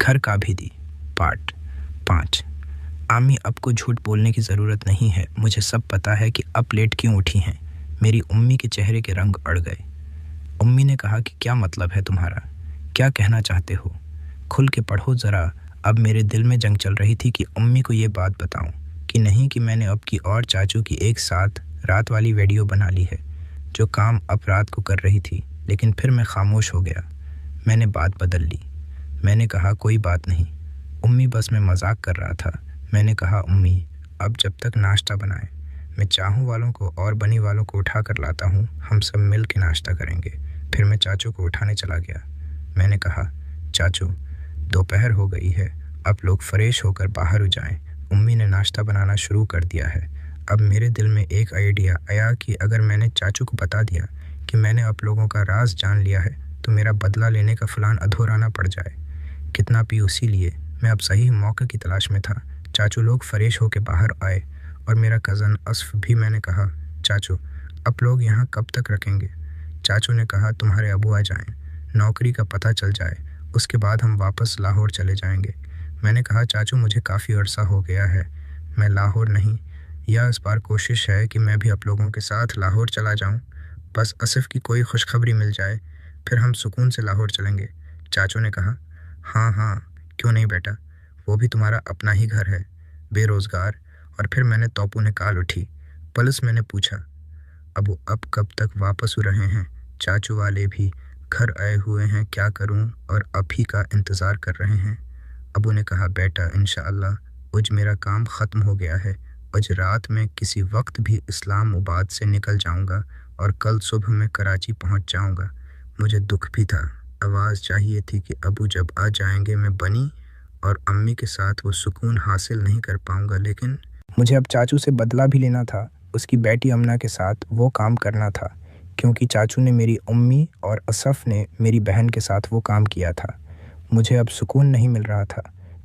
घर का भी दी पार्ट 5। आमी अब को झूठ बोलने की ज़रूरत नहीं है, मुझे सब पता है कि अब लेट क्यों उठी हैं। मेरी उम्मी के चेहरे के रंग अड़ गए। उम्मी ने कहा कि क्या मतलब है तुम्हारा, क्या कहना चाहते हो, खुल के पढ़ो ज़रा। अब मेरे दिल में जंग चल रही थी कि उम्मी को ये बात बताऊं कि नहीं कि मैंने अब की और चाचू की एक साथ रात वाली वीडियो बना ली है, जो काम अब रात को कर रही थी। लेकिन फिर मैं खामोश हो गया। मैंने बात बदल ली। मैंने कहा कोई बात नहीं उम्मी, बस मैं मजाक कर रहा था। मैंने कहा उम्मी, अब जब तक नाश्ता बनाए, मैं चाहूँ वालों को और बनी वालों को उठा कर लाता हूँ, हम सब मिल के नाश्ता करेंगे। फिर मैं चाचू को उठाने चला गया। मैंने कहा चाचू, दोपहर हो गई है, अब लोग फ्रेश होकर बाहर हो जाएं। उम्मी ने नाश्ता बनाना शुरू कर दिया है। अब मेरे दिल में एक आइडिया आया कि अगर मैंने चाचू को बता दिया कि मैंने आप लोगों का राज जान लिया है तो मेरा बदला लेने का प्लान अधूरा ना पड़ जाए। कितना भी उसी लिए मैं अब सही मौके की तलाश में था। चाचू लोग फ्रेश होकर बाहर आए और मेरा कज़न असफ भी। मैंने कहा चाचू, अब लोग यहाँ कब तक रखेंगे? चाचू ने कहा तुम्हारे अबू आ जाएं, नौकरी का पता चल जाए, उसके बाद हम वापस लाहौर चले जाएंगे। मैंने कहा चाचू, मुझे काफ़ी अरसा हो गया है मैं लाहौर नहीं, या इस बार कोशिश है कि मैं भी आप लोगों के साथ लाहौर चला जाऊं। बस असफ की कोई खुशखबरी मिल जाए, फिर हम सुकून से लाहौर चलेंगे। चाचू ने कहा हाँ हाँ, क्यों नहीं बेटा, वो भी तुम्हारा अपना ही घर है, बेरोज़गार। और फिर मैंने तोपू निकाल उठी। पलस मैंने पूछा अबू, अब कब तक वापस हो रहे हैं? चाचू वाले भी घर आए हुए हैं, क्या करूं, और अभी का इंतज़ार कर रहे हैं। अबू ने कहा बेटा, इंशाअल्लाह आज मेरा काम ख़त्म हो गया है। आज रात में किसी वक्त भी इस्लामाबाद से निकल जाऊंगा और कल सुबह में कराची पहुंच जाऊंगा। मुझे दुख भी था, आवाज़ चाहिए थी कि अबू जब आ जाएंगे मैं बनी और अम्मी के साथ वो सुकून हासिल नहीं कर पाऊंगा। लेकिन मुझे अब चाचू से बदला भी लेना था, उसकी बेटी अमना के साथ वो काम करना था, क्योंकि चाचू ने मेरी उम्मी और असफ ने मेरी बहन के साथ वो काम किया था। मुझे अब सुकून नहीं मिल रहा था।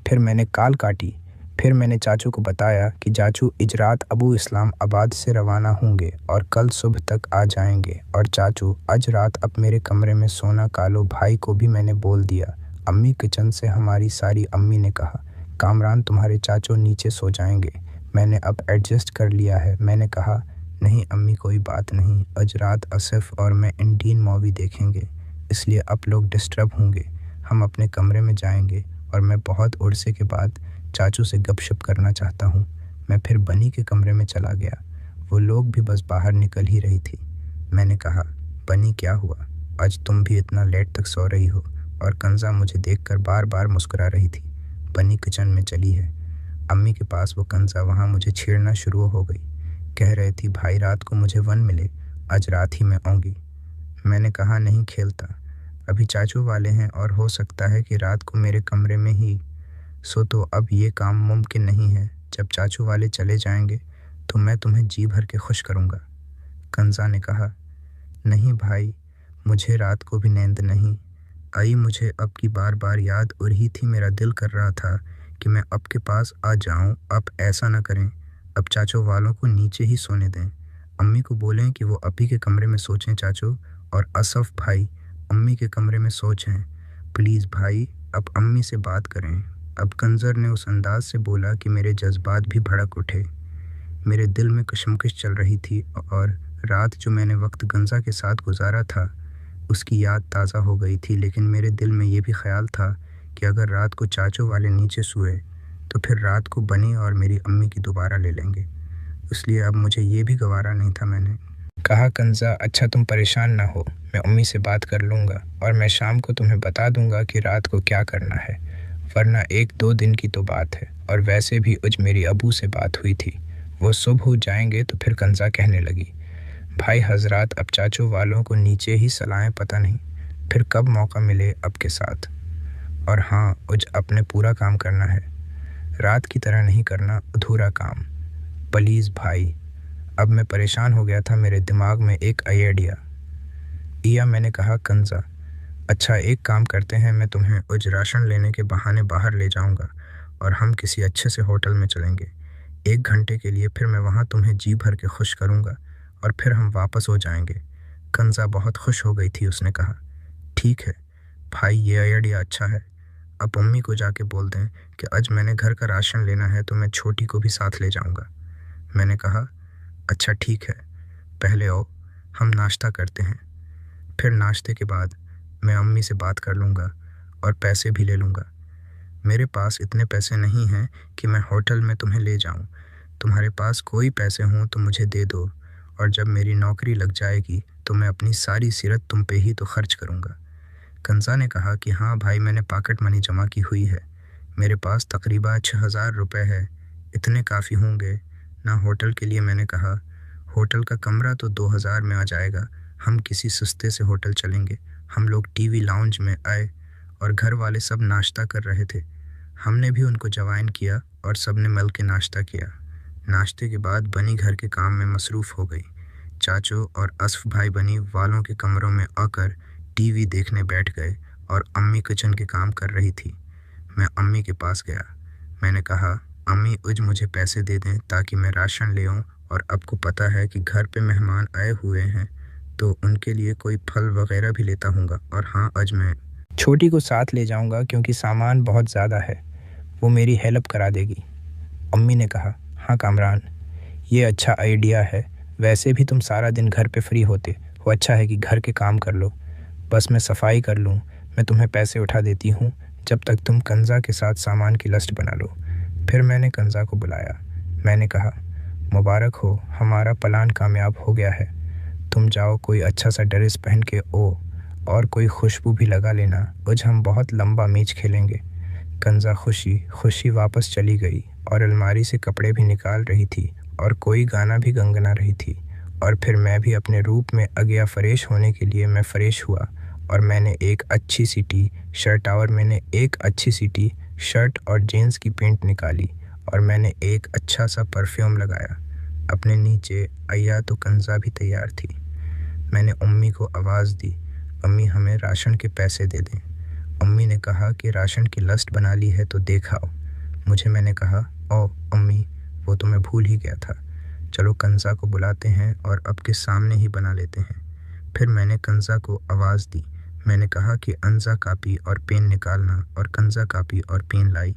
फिर मैंने काल काटी। फिर मैंने चाचू को बताया कि चाचू इजरात अबू इस्लामाबाद से रवाना होंगे और कल सुबह तक आ जाएंगे। और चाचू आज रात अब मेरे कमरे में सोना कालो भाई को भी मैंने बोल दिया। अम्मी किचन से हमारी सारी अम्मी ने कहा कामरान तुम्हारे चाचू नीचे सो जाएंगे, मैंने अब एडजस्ट कर लिया है। मैंने कहा नहीं अम्मी, कोई बात नहीं, आज रात असफ और मैं इंडियन मूवी देखेंगे, इसलिए अब लोग डिस्टर्ब होंगे। हम अपने कमरे में जाएंगे और मैं बहुत अरसे के बाद चाचू से गपशप करना चाहता हूँ। मैं फिर बनी के कमरे में चला गया। वो लोग भी बस बाहर निकल ही रही थी। मैंने कहा बनी, क्या हुआ, आज तुम भी इतना लेट तक सो रही हो? और कंजा मुझे देखकर बार बार मुस्कुरा रही थी। बनी किचन में चली है अम्मी के पास। वो कंजा वहाँ मुझे छेड़ना शुरू हो गई। कह रही थी भाई रात को मुझे वन मिले, आज रात ही में आऊँगी। मैंने कहा नहीं खेलता, अभी चाचू वाले हैं और हो सकता है कि रात को मेरे कमरे में ही सो, तो अब ये काम मुमकिन नहीं है। जब चाचू वाले चले जाएंगे तो मैं तुम्हें जी भर के खुश करूँगा। कंजा ने कहा नहीं भाई, मुझे रात को भी नींद नहीं आई। मुझे अब की बार बार याद हो रही थी। मेरा दिल कर रहा था कि मैं अब के पास आ जाऊं। अब ऐसा ना करें, अब चाचू वालों को नीचे ही सोने दें। अम्मी को बोलें कि वो अभी के कमरे में सोचें चाचू, और असफ भाई अम्मी के कमरे में सोचें। प्लीज़ भाई, अब अम्मी से बात करें। अब कंजर ने उस अंदाज से बोला कि मेरे जज्बात भी भड़क उठे। मेरे दिल में कशमकश चल रही थी और रात जो मैंने वक्त गंजा के साथ गुजारा था उसकी याद ताज़ा हो गई थी। लेकिन मेरे दिल में ये भी ख्याल था कि अगर रात को चाचू वाले नीचे सोए तो फिर रात को बनी और मेरी अम्मी की दोबारा ले लेंगे, इसलिए अब मुझे ये भी गवारा नहीं था। मैंने कहा कंजा, अच्छा तुम परेशान ना हो, मैं अम्मी से बात कर लूँगा और मैं शाम को तुम्हें बता दूँगा कि रात को क्या करना है, वरना 1-2 दिन की तो बात है। और वैसे भी आज मेरी अबू से बात हुई थी, वो सुबह हो जाएंगे। तो फिर कंजा कहने लगी भाई हजरात, अब चाचू वालों को नीचे ही सलाएं, पता नहीं फिर कब मौका मिले अब के साथ। और हाँ, आज अपने पूरा काम करना है, रात की तरह नहीं करना अधूरा काम, प्लीज़ भाई। अब मैं परेशान हो गया था। मेरे दिमाग में एक आइडिया। मैंने कहा कंजा, अच्छा एक काम करते हैं, मैं तुम्हें आज राशन लेने के बहाने बाहर ले जाऊंगा और हम किसी अच्छे से होटल में चलेंगे 1 घंटे के लिए। फिर मैं वहाँ तुम्हें जी भर के खुश करूँगा और फिर हम वापस हो जाएंगे। कंजा बहुत खुश हो गई थी। उसने कहा ठीक है भाई, ये आइडिया अच्छा है, अब अम्मी को जाके बोल दें कि आज मैंने घर का राशन लेना है तो मैं छोटी को भी साथ ले जाऊंगा। मैंने कहा, अच्छा ठीक है, पहले आओ हम नाश्ता करते हैं, फिर नाश्ते के बाद मैं अम्मी से बात कर लूँगा और पैसे भी ले लूँगा। मेरे पास इतने पैसे नहीं हैं कि मैं होटल में तुम्हें ले जाऊँ। तुम्हारे पास कोई पैसे हों तो मुझे दे दो, और जब मेरी नौकरी लग जाएगी तो मैं अपनी सारी सीरत तुम पे ही तो खर्च करूँगा। कंज़ा ने कहा कि हाँ भाई, मैंने पॉकेट मनी जमा की हुई है, मेरे पास तकरीबन 6,000 रुपये है, इतने काफ़ी होंगे ना होटल के लिए। मैंने कहा, होटल का कमरा तो 2,000 में आ जाएगा, हम किसी सस्ते से होटल चलेंगे। हम लोग टीवी लाउंज में आए और घर वाले सब नाश्ता कर रहे थे। हमने भी उनको जवाइन किया और सब ने मिल के नाश्ता किया। नाश्ते के बाद बनी घर के काम में मसरूफ़ हो गई। चाचू और असफ भाई बनी वालों के कमरों में आकर टीवी देखने बैठ गए और अम्मी किचन के काम कर रही थी। मैं अम्मी के पास गया। मैंने कहा, अम्मी आज मुझे पैसे दे दें ताकि मैं राशन ले आऊँ, और आपको पता है कि घर पे मेहमान आए हुए हैं तो उनके लिए कोई फल वगैरह भी लेता हूँगा। और हाँ, आज मैं छोटी को साथ ले जाऊँगा क्योंकि सामान बहुत ज़्यादा है, वो मेरी हेल्प करा देगी। अम्मी ने कहा, हाँ कामरान, ये अच्छा आइडिया है। वैसे भी तुम सारा दिन घर पे फ्री होते हो, अच्छा है कि घर के काम कर लो। बस मैं सफाई कर लूँ, मैं तुम्हें पैसे उठा देती हूँ जब तक तुम कंज़ा के साथ सामान की लिस्ट बना लो। फिर मैंने कंज़ा को बुलाया। मैंने कहा, मुबारक हो, हमारा प्लान कामयाब हो गया है। तुम जाओ कोई अच्छा सा ड्रेस पहन के और कोई खुशबू भी लगा लेना, आज हम बहुत लंबा मैच खेलेंगे। कंज़ा खुशी खुशी वापस चली गई और अलमारी से कपड़े भी निकाल रही थी और कोई गाना भी गनगना रही थी। और फिर मैं भी अपने रूप में अगया फ़्रेश होने के लिए मैं फ़्रेश हुआ और मैंने एक अच्छी सी शर्ट और जीन्स की पैंट निकाली और मैंने एक अच्छा सा परफ्यूम लगाया अपने नीचे। आया तो कंज़ा भी तैयार थी। मैंने अम्मी को आवाज़ दी, अम्मी हमें राशन के पैसे दे दें। अम्मी ने कहा कि राशन की लिस्ट बना ली है तो दिखाओ मुझे। मैंने कहा, ओ अम्मी, वो तो मैं भूल ही गया था, चलो कंज़ा को बुलाते हैं और अब के सामने ही बना लेते हैं। फिर मैंने कंज़ा को आवाज़ दी। मैंने कहा कि अंज़ा कापी और पेन निकालना, और कंज़ा कापी और पेन लाई।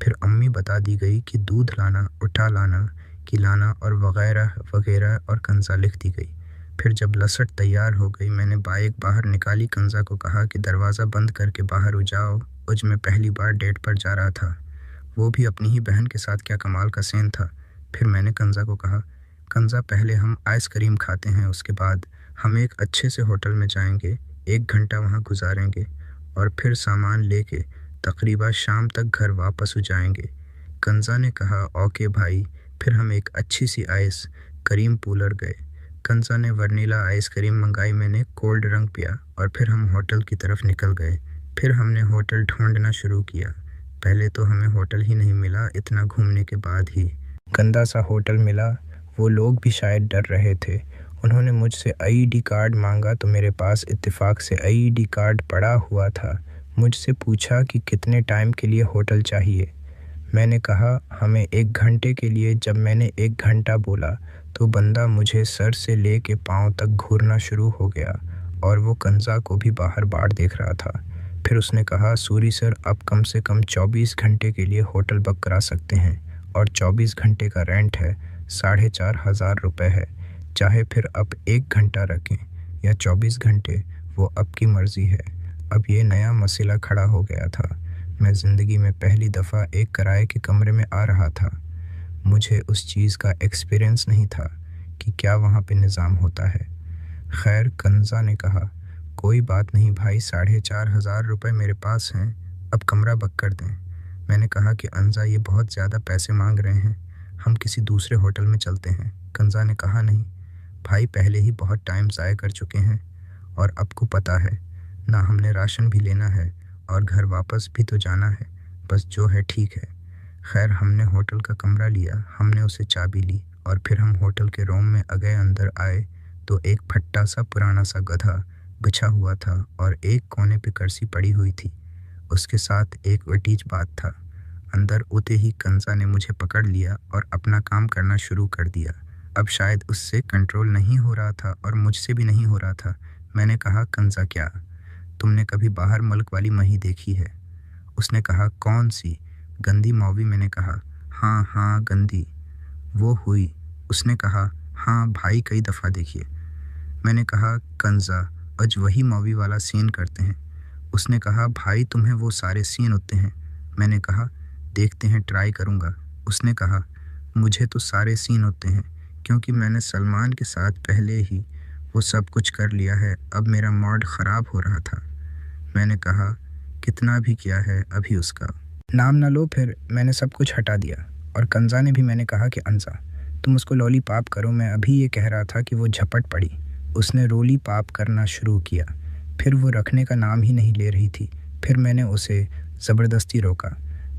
फिर अम्मी बता दी गई कि दूध लाना, उठा लाना, खिलाना और वगैरह वगैरह, और कंज़ा लिख दी गई। फिर जब लसट तैयार हो गई, मैंने बाइक बाहर निकाली। कंज़ा को कहा कि दरवाज़ा बंद करके बाहर हो जाओ, आज मैं पहली बार डेट पर जा रहा था, वो भी अपनी ही बहन के साथ, क्या कमाल का सीन था। फिर मैंने कंज़ा को कहा, कंज़ा पहले हम आइसक्रीम खाते हैं, उसके बाद हम एक अच्छे से होटल में जाएंगे, 1 घंटा वहाँ गुजारेंगे और फिर सामान लेके तकरीबन शाम तक घर वापस हो जाएंगे। कंज़ा ने कहा, ओके भाई। फिर हम एक अच्छी सी आइस क्रीम पूलर गए। कंज़ा ने वनीला आइसक्रीम मंगाई, मैंने कोल्ड रंग पिया और फिर हम होटल की तरफ निकल गए। फिर हमने होटल ढूंढना शुरू किया। पहले तो हमें होटल ही नहीं मिला, इतना घूमने के बाद ही गंदा सा होटल मिला। वो लोग भी शायद डर रहे थे। उन्होंने मुझसे आईडी कार्ड मांगा तो मेरे पास इत्तेफाक से आईडी कार्ड पड़ा हुआ था। मुझसे पूछा कि कितने टाइम के लिए होटल चाहिए। मैंने कहा हमें 1 घंटे के लिए। जब मैंने 1 घंटा बोला तो बंदा मुझे सर से ले के पाँव तक घूरना शुरू हो गया और वो कंज़ा को भी बाहर बाहर देख रहा था। फिर उसने कहा, सूरी सर, आप कम से कम 24 घंटे के लिए होटल बुक करा सकते हैं और 24 घंटे का रेंट है 4,500 रुपये है। चाहे फिर आप 1 घंटा रखें या 24 घंटे, वो आपकी मर्ज़ी है। अब ये नया मसला खड़ा हो गया था। मैं ज़िंदगी में पहली दफ़ा एक किराए के कमरे में आ रहा था। मुझे उस चीज़ का एक्सपीरियंस नहीं था कि क्या वहाँ पे निज़ाम होता है। खैर, कंज़ा ने कहा, कोई बात नहीं भाई, 4,500 रुपये मेरे पास हैं, अब कमरा बुक कर दें। मैंने कहा कि अंज़ा, ये बहुत ज़्यादा पैसे मांग रहे हैं, हम किसी दूसरे होटल में चलते हैं। कंज़ा ने कहा, नहीं भाई, पहले ही बहुत टाइम ज़ाया कर चुके हैं और आपको पता है ना, हमने राशन भी लेना है और घर वापस भी तो जाना है, बस जो है ठीक है। खैर, हमने होटल का कमरा लिया, हमने उसे चाबी ली और फिर हम होटल के रूम में गए। अंदर आए तो एक फट्टा सा पुराना सा गधा बिछा हुआ था और एक कोने पे कुर्सी पड़ी हुई थी, उसके साथ एक वटीज बात था। अंदर उते ही कंज़ा ने मुझे पकड़ लिया और अपना काम करना शुरू कर दिया। अब शायद उससे कंट्रोल नहीं हो रहा था और मुझसे भी नहीं हो रहा था। मैंने कहा, कंज़ा, क्या तुमने कभी बाहर मुल्क वाली मही देखी है? اس نے کہا کون سی؟ گندی مووی؟ میں نے کہا ہاں ہاں گندی وہ ہوئی۔ اس نے کہا ہاں بھائی کئی دفعہ دیکھیے۔ میں نے کہا کنزا اج وہی مووی والا سین کرتے ہیں۔ اس نے کہا بھائی تمہیں وہ سارے سین ہوتے ہیں؟ میں نے کہا دیکھتے ہیں ٹرائی کروں گا۔ اس نے کہا مجھے تو سارے سین ہوتے ہیں کیونکہ میں نے سلمان کے ساتھ پہلے ہی وہ سب کچھ کر لیا ہے، اب میرا موڈ خراب ہو رہا تھا۔ میں نے کہا کتنا بھی کیا ہے ابھی اس کا نام نہ لو۔ پھر میں نے سب کچھ ہٹا دیا اور کنزا نے بھی۔ میں نے کہا کہ انزا تم اس کو لولی پاپ کرو۔ میں ابھی یہ کہہ رہا تھا کہ وہ جھپٹ پڑی۔ اس نے رولی پاپ کرنا شروع کیا، پھر وہ رکھنے کا نام ہی نہیں لے رہی تھی۔ پھر میں نے اسے زبردستی روکا۔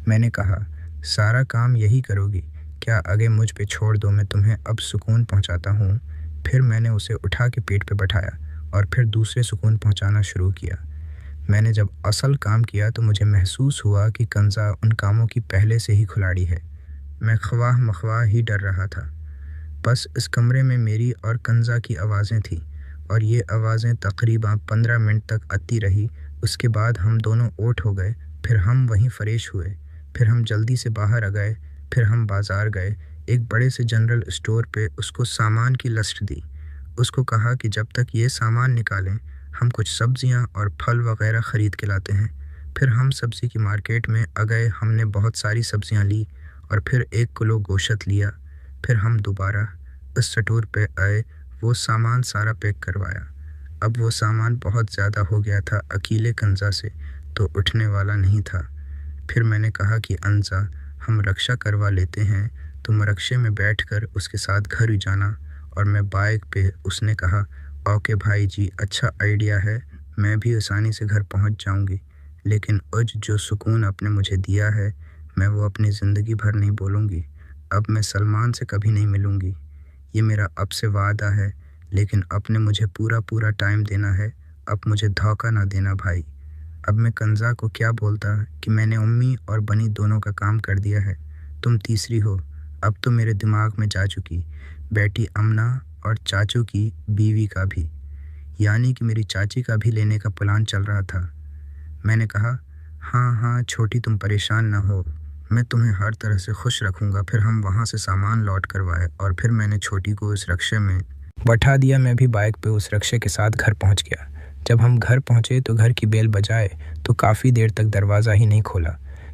میں نے کہا سارا کام یہی کرو گی کیا؟ آگے مجھ پہ چھوڑ دو، میں تمہیں اب سکون پہنچاتا ہوں۔ پھر میں نے اسے اٹھا کے پیٹ پہ بٹھایا اور پھر دوسرے سکون پہنچانا شروع کیا۔ میں نے جب اصل کام کیا تو مجھے محسوس ہوا کہ کنزا ان کاموں کی پہلے سے ہی کھلاڑی ہے۔ میں خواہ مخواہ ہی ڈر رہا تھا۔ بس اس کمرے میں میری اور کنزا کی آوازیں تھیں اور یہ آوازیں تقریباً 15 منٹ تک آتی رہی۔ اس کے بعد ہم دونوں اوٹ ہو گئے، پھر ہم وہیں فریش ہوئے، پھر ہم جلدی سے باہر آ گئے، پھر ہم بازار گئے، ایک بڑے سے جنرل اسٹور پہ اس کو سامان کی لسٹ دی۔ اس کو کہا کہ جب تک یہ سامان نکالیں ہم کچھ سبزیاں اور پھل وغیرہ خرید کے لاتے ہیں۔ پھر ہم سبزی کی مارکیٹ میں آ گئے، ہم نے بہت ساری سبزیاں لی اور پھر 1 کلو گوشت لیا۔ پھر ہم دوبارہ اس سٹور پہ آئے، وہ سامان سارا پیک کروایا۔ اب وہ سامان بہت زیادہ ہو گیا تھا، اکیلے کنزا سے تو اٹھنے والا نہیں تھا۔ پھر میں نے کہا کہ انزا ہم رکشا کروا لیتے ہیں، تم رکشے میں بیٹھ کر اس کے ساتھ گھر جانا اور میں بائک پہ۔ اس نے کہا اوکے بھائی جی، اچھا آئیڈیا ہے، میں بھی آسانی سے گھر پہنچ جاؤں گی، لیکن آج جو سکون آپ نے مجھے دیا ہے میں وہ اپنی زندگی بھر نہیں بولوں گی۔ اب میں سلمان سے کبھی نہیں ملوں گی، یہ میرا اب سے وعدہ ہے، لیکن اب نے مجھے پورا ٹائم دینا ہے، اب مجھے دھوکہ نہ دینا بھائی۔ اب میں کنزا کو کیا بولتا کہ میں نے امی اور بنی دونوں کا کام کر دیا ہے، تم تیسری ہو۔ اب تو میرے دماغ میں جا چکی بیٹی امنہ اور چاچو کی بیوی کا بھی، یعنی کہ میری چاچی کا بھی لینے کا پلان چل رہا تھا۔ میں نے کہا ہاں چھوٹی تم پریشان نہ ہو، میں تمہیں ہر طرح سے خوش رکھوں گا۔ پھر ہم وہاں سے سامان لوڈ کروائے اور پھر میں نے چھوٹی کو اس رکشے میں بٹھا دیا۔ میں بھی بائک پہ اس رکشے کے ساتھ گھر پہنچ گیا۔ جب ہم گھر پہنچے تو گھر کی بیل بجائے تو کافی دیر تک دروازہ ہی نہیں کھولا۔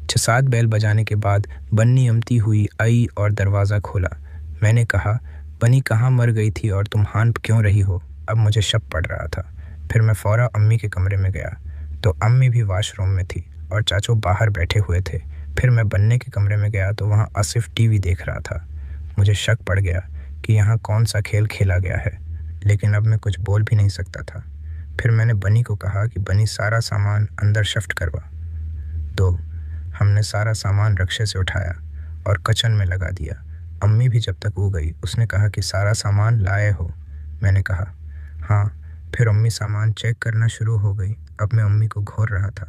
6-7 بیل بجانے کے بعد بنی امتی ہوئی آئی اور دروازہ کھولا۔ میں نے کہا بنی کہاں مر گئی تھی اور تم ہان کیوں رہی ہو؟ اب مجھے شک پڑ رہا تھا۔ پھر میں فوراً امی کے کمرے میں گیا تو امی بھی واش روم میں تھی اور چاچو باہر بیٹھے ہوئے تھے۔ پھر میں بننے کے کمرے میں گیا تو وہاں آصف ٹی وی دیکھ رہا تھا۔ مجھے شک پڑ گیا کہ یہاں کون سا کھیل کھیلا گیا ہے، لیکن اب میں کچھ بول بھی نہیں سکتا تھا۔ پھر میں نے بنی کو کہا کہ بنی سارا سامان اندر شفٹ کروا دو۔ ہم نے سارا سامان رکشے سے اٹھایا اور کچن میں لگا دیا۔ امی بھی جب تک وہ گئی اس نے کہا کہ سارا سامان لائے ہو؟ میں نے کہا ہاں۔ پھر امی سامان چیک کرنا شروع ہو گئی۔ اب میں امی کو گھور رہا تھا،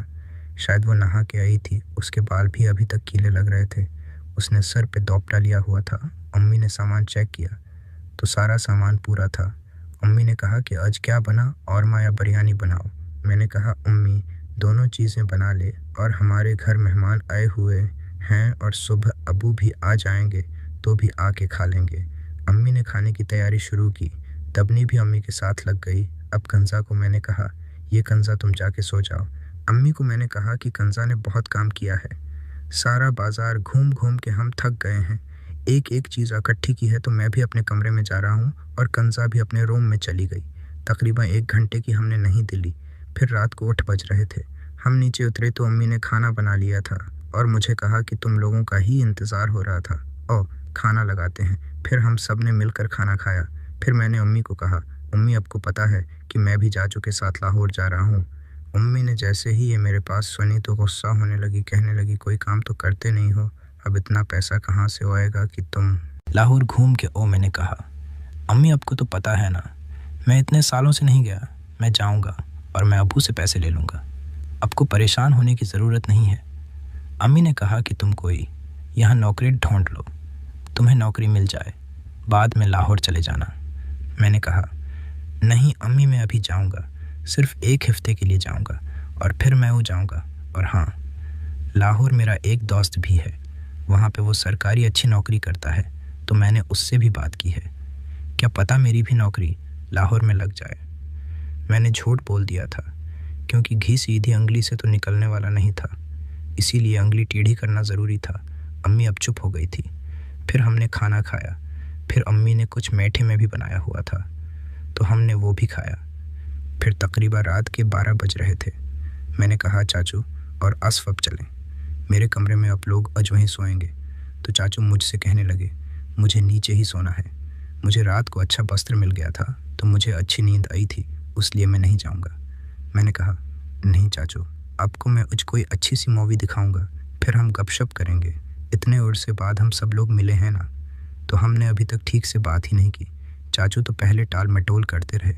شاید وہ نہا کے آئی تھی، اس کے بال بھی ابھی تک گیلے لگ رہے تھے، اس نے سر پہ دوپٹہ لیا ہوا تھا۔ امی نے سامان چیک کیا تو سارا سامان پورا تھا۔ امی نے کہا کہ آج کیا بنا، اورما یا بریانی بناؤ؟ میں نے کہا امی دونوں چیزیں بنا لے، اور ہمارے گھر مہمان آئے ہوئے ہیں اور صبح ابو بھی آ جائیں گے تو بھی آ کے کھا لیں گے۔ امی نے کھانے کی تیاری شروع کی، تبنی بھی امی کے ساتھ لگ گئی۔ اب کنزا کو میں نے کہا یہ کنزا تم جا کے سو جاؤ۔ امی کو میں نے کہا کہ کنزا نے بہت کام کیا ہے، سارا بازار گھوم کے ہم تھک گئے ہیں، ایک چیز اکٹھی کی ہے تو میں بھی اپنے کمرے میں جا رہا ہوں اور کنزا بھی اپنے روم میں چلی گئی۔ تقریباً 1 گھنٹے کی ہم نے نہیں دلی۔ پھر رات کو 8 بج رہے تھے، ہم نیچے اترے تو امی نے کھانا بنا لیا تھا اور مجھے کہا کہ تم لوگوں کا ہی انتظار ہو رہا تھا، کھانا لگاتے ہیں۔ پھر ہم سب نے مل کر کھانا کھایا۔ پھر میں نے امی کو کہا امی اب کو پتہ ہے کہ میں بھی چاچو کے ساتھ لاہور جا رہا ہوں۔ امی نے جیسے ہی یہ میرے پاس سنی تو غصہ ہونے لگی، کہنے لگی کوئی کام تو کرتے نہیں ہو، اب اتنا پیسہ کہاں سے آئے گا کہ تم لاہور گھوم کے میں نے کہا امی آپ کو تو پتہ ہے نا میں اتنے سالوں سے نہیں گیا، میں جاؤں گا اور میں ابو سے پیسے لے لوں گا، آپ کو پریشان ہونے کی ضرورت نہیں ہے۔ امی نے کہا کہ تم کوئی یہاں نوکری ڈھونڈ لو، تمہیں نوکری مل جائے، بعد میں لاہور چلے جانا۔ میں نے کہا نہیں امی میں ابھی جاؤں گا، صرف 1 ہفتے کے لیے جاؤں گا اور پھر میں جاؤں گا، اور ہاں लाहौर मेरा एक दोस्त भी है, वहाँ पे वो सरकारी अच्छी नौकरी करता है, तो मैंने उससे भी बात की है। क्या पता मेरी भी नौकरी लाहौर में लग जाए। मैंने झूठ बोल दिया था, क्योंकि घी सीधी अंगली से तो निकलने वाला नहीं था, इसीलिए अंगली टेढ़ी करना ज़रूरी था। अम्मी अब चुप हो गई थी। फिर हमने खाना खाया। फिर अम्मी ने कुछ मीठे में भी बनाया हुआ था, तो हमने वो भी खाया। फिर तकरीबन रात के 12 बज रहे थे। मैंने कहा, चाचू और असफ अब चलें, मेरे कमरे में आप लोग आज वहीं सोएंगे। तो चाचू मुझसे कहने लगे, मुझे नीचे ही सोना है। मुझे रात को अच्छा वस्त्र मिल गया था, तो मुझे अच्छी नींद आई थी, इसलिए मैं नहीं जाऊंगा। मैंने कहा, नहीं चाचू, आपको मैं आज कोई अच्छी सी मूवी दिखाऊंगा, फिर हम गपशप करेंगे। इतने अरसे बाद हम सब लोग मिले हैं ना। तो हमने अभी तक ठीक से बात ही नहीं की। चाचू तो पहले टाल मटोल करते रहे,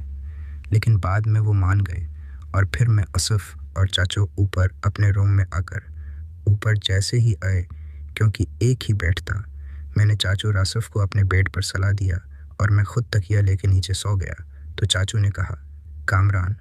लेकिन बाद में वो मान गए। और फिर मैं असफ और चाचू ऊपर अपने रूम में आकर ऊपर जैसे ही आए, क्योंकि एक ही बेड था, मैंने चाचू और असफ को अपने बेड पर सला दिया और मैं खुद तकिया लेके नीचे सो गया। तो चाचू ने कहा, कामरान,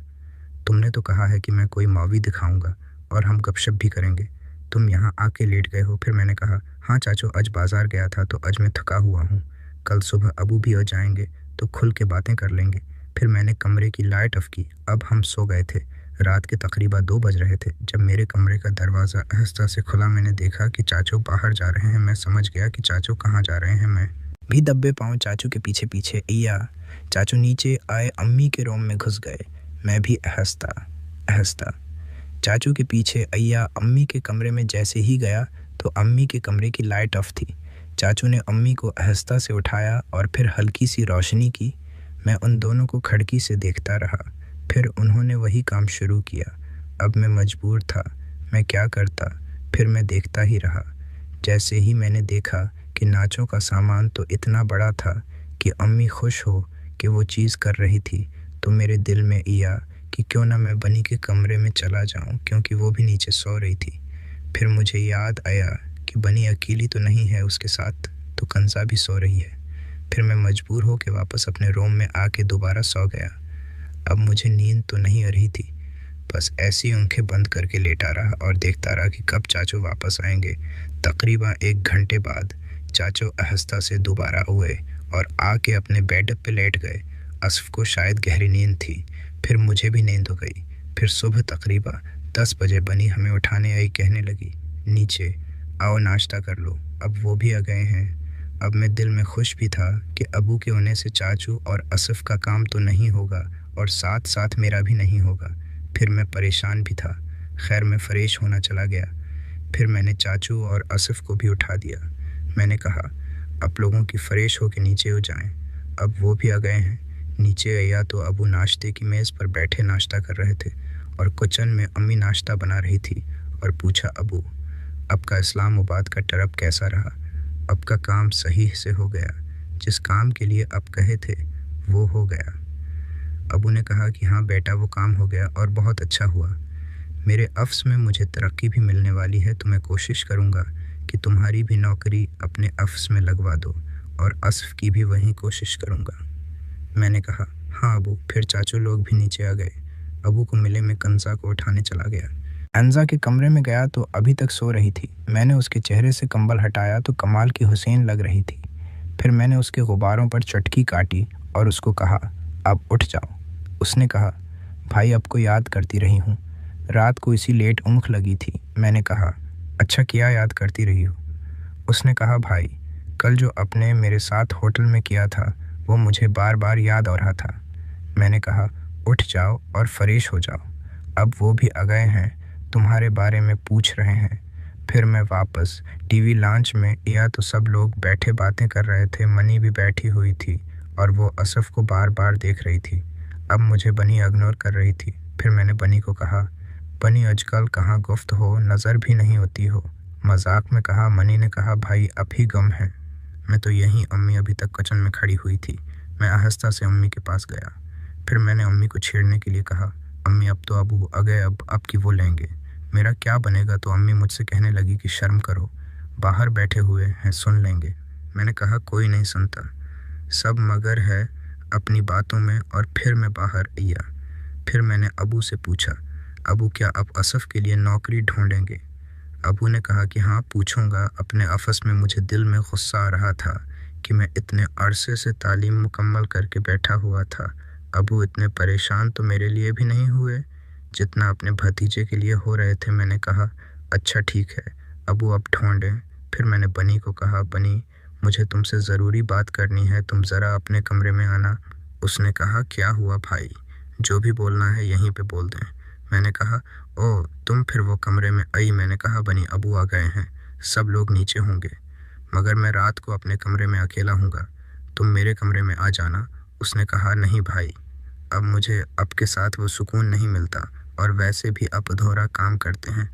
तुमने तो कहा है कि मैं कोई मूवी दिखाऊंगा और हम गपशप भी करेंगे, तुम यहाँ आके लेट गए हो। फिर मैंने कहा, हाँ चाचू, आज बाज़ार गया था तो आज मैं थका हुआ हूँ, कल सुबह अबू भी आ जाएंगे तो खुल के बातें कर लेंगे। फिर मैंने कमरे की लाइट ऑफ की। अब हम सो गए थे। रात के तकरीबन 2 बज रहे थे जब मेरे कमरे का दरवाज़ा आहिस्ता से खुला। मैंने देखा कि चाचू बाहर जा रहे हैं। मैं समझ गया कि चाचू कहाँ जा रहे हैं। मैं भी दब्बे पाँव चाचू के पीछे पीछे या चाचू नीचे आए, अम्मी के रूम में घुस गए। मैं भी आहिस्ता आहिस्ता चाचू के पीछे अय्या अम्मी के कमरे में जैसे ही गया तो अम्मी के कमरे की लाइट ऑफ थी। चाचू ने अम्मी को आहिस्ता से उठाया और फिर हल्की सी रोशनी की। मैं उन दोनों को खिड़की से देखता रहा। फिर उन्होंने वही काम शुरू किया। अब मैं मजबूर था, मैं क्या करता। फिर मैं देखता ही रहा। जैसे ही मैंने देखा कि नाचों का सामान तो इतना बड़ा था कि अम्मी खुश हो कि वो चीज़ कर रही थी, तो मेरे दिल में आया कि क्यों ना मैं बनी के कमरे में चला जाऊं, क्योंकि वो भी नीचे सो रही थी। फिर मुझे याद आया कि बनी अकेली तो नहीं है, उसके साथ तो कंसा भी सो रही है। फिर मैं मजबूर हो के वापस अपने रूम में आके दोबारा सो गया। अब मुझे नींद तो नहीं आ रही थी, बस ऐसी आंखें बंद करके लेटा रहा और देखता रहा कि कब चाचू वापस आएंगे। तकरीबन 1 घंटे बाद चाचू आहिस्ता से दोबारा हुए और आके अपने बेड पे लेट गए। असफ को शायद गहरी नींद थी, फिर मुझे भी नींद हो गई। फिर सुबह तकरीबन 10 बजे बनी हमें उठाने आई, कहने लगी, नीचे आओ नाश्ता कर लो। अब वो भी आ गए हैं। अब मैं दिल में खुश भी था कि अबू के होने से चाचू और असफ का काम तो नहीं होगा और साथ साथ मेरा भी नहीं होगा। फिर मैं परेशान भी था। खैर मैं फ्रेश होना चला गया। फिर मैंने चाचू और असफ को भी उठा दिया। मैंने कहा, आप लोगों की फ्रेश हो के नीचे हो जाएं। अब वो भी आ गए हैं। नीचे आया तो अबू नाश्ते की मेज़ पर बैठे नाश्ता कर रहे थे और किचन में अम्मी नाश्ता बना रही थी। और पूछा, अबू, आपका इस्लामाबाद का ट्रिप कैसा रहा? आपका काम सही से हो गया? जिस काम के लिए आप कहे थे वो हो गया? अबू ने कहा कि हाँ बेटा, वो काम हो गया और बहुत अच्छा हुआ। मेरे अफ्स में मुझे तरक्की भी मिलने वाली है, तो मैं कोशिश करूँगा कि तुम्हारी भी नौकरी अपने अफ्स में लगवा दो और असफ की भी वही कोशिश करूँगा। मैंने कहा, हाँ अबू। फिर चाचू लोग भी नीचे आ गए। अबू को मिले में कंजा को उठाने चला गया। अंजा के कमरे में गया तो अभी तक सो रही थी। मैंने उसके चेहरे से कंबल हटाया तो कमाल की हुसैन लग रही थी। फिर मैंने उसके गुब्बारों पर चटकी काटी और उसको कहा, अब उठ जाओ। उसने कहा, भाई आपको याद करती रही हूँ, रात को इसी लेट ऊँख लगी थी। मैंने कहा, अच्छा किया याद करती रही हो। उसने कहा, भाई कल जो आपने मेरे साथ होटल में किया था वो मुझे बार बार याद आ रहा था। मैंने कहा, उठ जाओ और फ्रेश हो जाओ। अब वो भी आ गए हैं, तुम्हारे बारे में पूछ रहे हैं। फिर मैं वापस टीवी लॉन्च में या तो सब लोग बैठे बातें कर रहे थे। मनी भी बैठी हुई थी और वो असफ को बार बार देख रही थी। अब मुझे बनी इग्नोर कर रही थी। फिर मैंने बनी को कहा, बनी आजकल कहाँ गुफ्त हो, नज़र भी नहीं होती हो। मजाक में कहा। मनी ने कहा, भाई अब ही गम है। मैं तो यहीं, अम्मी अभी तक किचन में खड़ी हुई थी। मैं आहिस्ता से अम्मी के पास गया। फिर मैंने अम्मी को छेड़ने के लिए कहा, अम्मी अब तो अबू आ गए, अब की वो लेंगे, मेरा क्या बनेगा? तो अम्मी मुझसे कहने लगी कि शर्म करो, बाहर बैठे हुए हैं, सुन लेंगे। मैंने कहा, कोई नहीं सुनता, सब मगर है अपनी बातों में। और फिर मैं बाहर आया। फिर मैंने अबू से पूछा, अबू क्या आप असफ के लिए नौकरी ढूंढेंगे? अबू ने कहा कि हाँ पूछूंगा। अपने अफस में मुझे दिल में गुस्सा आ रहा था कि मैं इतने अरसे से तालीम मुकम्मल करके बैठा हुआ था। अबू इतने परेशान तो मेरे लिए भी नहीं हुए जितना अपने भतीजे के लिए हो रहे थे। मैंने कहा अच्छा ठीक है अबू, अब ठोंडें। फिर मैंने बनी को कहा बनी मुझे तुमसे ज़रूरी बात करनी है, तुम ज़रा अपने कमरे में आना। उसने कहा क्या हुआ भाई, जो भी बोलना है यहीं पे बोल दें। मैंने कहा ओह तुम फिर वो कमरे में आई। मैंने कहा बनी अबू आ गए हैं, सब लोग नीचे होंगे, मगर मैं रात को अपने कमरे में अकेला हूँगा, तुम मेरे कमरे में आ जाना। उसने कहा नहीं भाई, अब मुझे आपके साथ वो सुकून नहीं मिलता, और वैसे भी आप अधूरा काम करते हैं,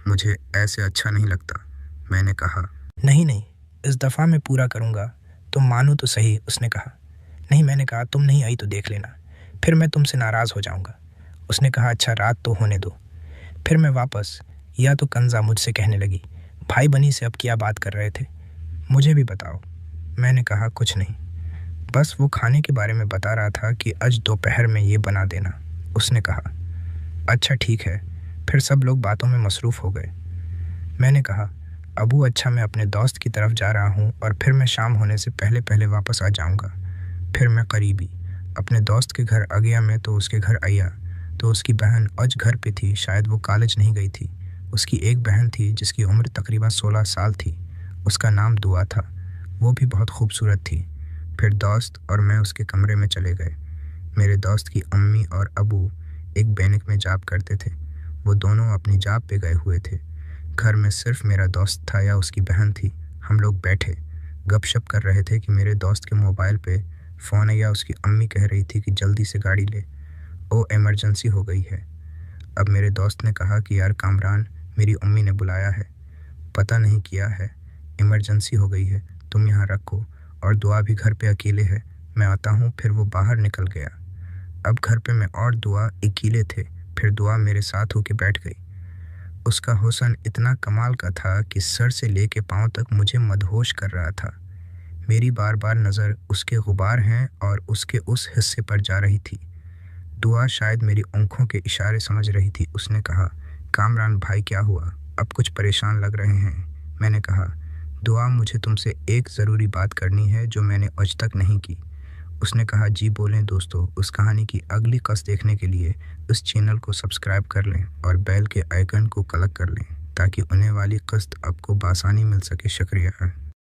मुझे ऐसे अच्छा नहीं लगता। मैंने कहा नहीं नहीं, इस दफ़ा मैं पूरा करूँगा, तुम मानो तो सही। उसने कहा नहीं। मैंने कहा तुम नहीं आई तो देख लेना, फिर मैं तुमसे नाराज़ हो जाऊँगा। उसने कहा अच्छा रात तो होने दो। फिर मैं वापस, या तो कंजा मुझसे कहने लगी भाई बनी से अब क्या बात कर रहे थे, मुझे भी बताओ। मैंने कहा कुछ नहीं, बस वो खाने के बारे में बता रहा था कि आज दोपहर में ये बना देना। उसने कहा अच्छा ठीक है। फिर सब लोग बातों में मसरूफ़ हो गए। मैंने कहा अबू अच्छा मैं अपने दोस्त की तरफ जा रहा हूँ और फिर मैं शाम होने से पहले पहले वापस आ जाऊँगा। फिर मैं करीबी अपने दोस्त के घर आ गया। मैं तो उसके घर आया तो उसकी बहन आज घर पे थी, शायद वो कॉलेज नहीं गई थी। उसकी एक बहन थी जिसकी उम्र तकरीबन 16 साल थी, उसका नाम दुआ था, वो भी बहुत खूबसूरत थी। फिर दोस्त और मैं उसके कमरे में चले गए। मेरे दोस्त की अम्मी और अबू एक बैंक में जॉब करते थे, वो दोनों अपनी जॉब पे गए हुए थे। घर में सिर्फ मेरा दोस्त था या उसकी बहन थी। हम लोग बैठे गपशप कर रहे थे कि मेरे दोस्त के मोबाइल पे फ़ोन आया। उसकी अम्मी कह रही थी कि जल्दी से गाड़ी ले, ओ इमरजेंसी हो गई है। अब मेरे दोस्त ने कहा कि यार कामरान, मेरी अम्मी ने बुलाया है, पता नहीं किया है, इमरजेंसी हो गई है, तुम यहाँ रखो, और दुआ भी घर पे अकेले है, मैं आता हूँ। फिर वो बाहर निकल गया। अब घर पे मैं और दुआ अकेले थे। फिर दुआ मेरे साथ होके बैठ गई। उसका हुस्न इतना कमाल का था कि सर से लेके पाँव तक मुझे मदहोश कर रहा था। मेरी बार बार नज़र उसके गुबार हैं और उसके उस हिस्से पर जा रही थी। दुआ शायद मेरी आंखों के इशारे समझ रही थी। उसने कहा कामरान भाई क्या हुआ, अब कुछ परेशान लग रहे हैं। मैंने कहा दुआ मुझे तुमसे एक ज़रूरी बात करनी है जो मैंने आज तक नहीं की। उसने कहा जी बोलें। दोस्तों, उस कहानी की अगली कस्त देखने के लिए इस चैनल को सब्सक्राइब कर लें और बेल के आइकन को क्लिक कर लें ताकि आने वाली कस्त आपको बआसानी मिल सके। शुक्रिया।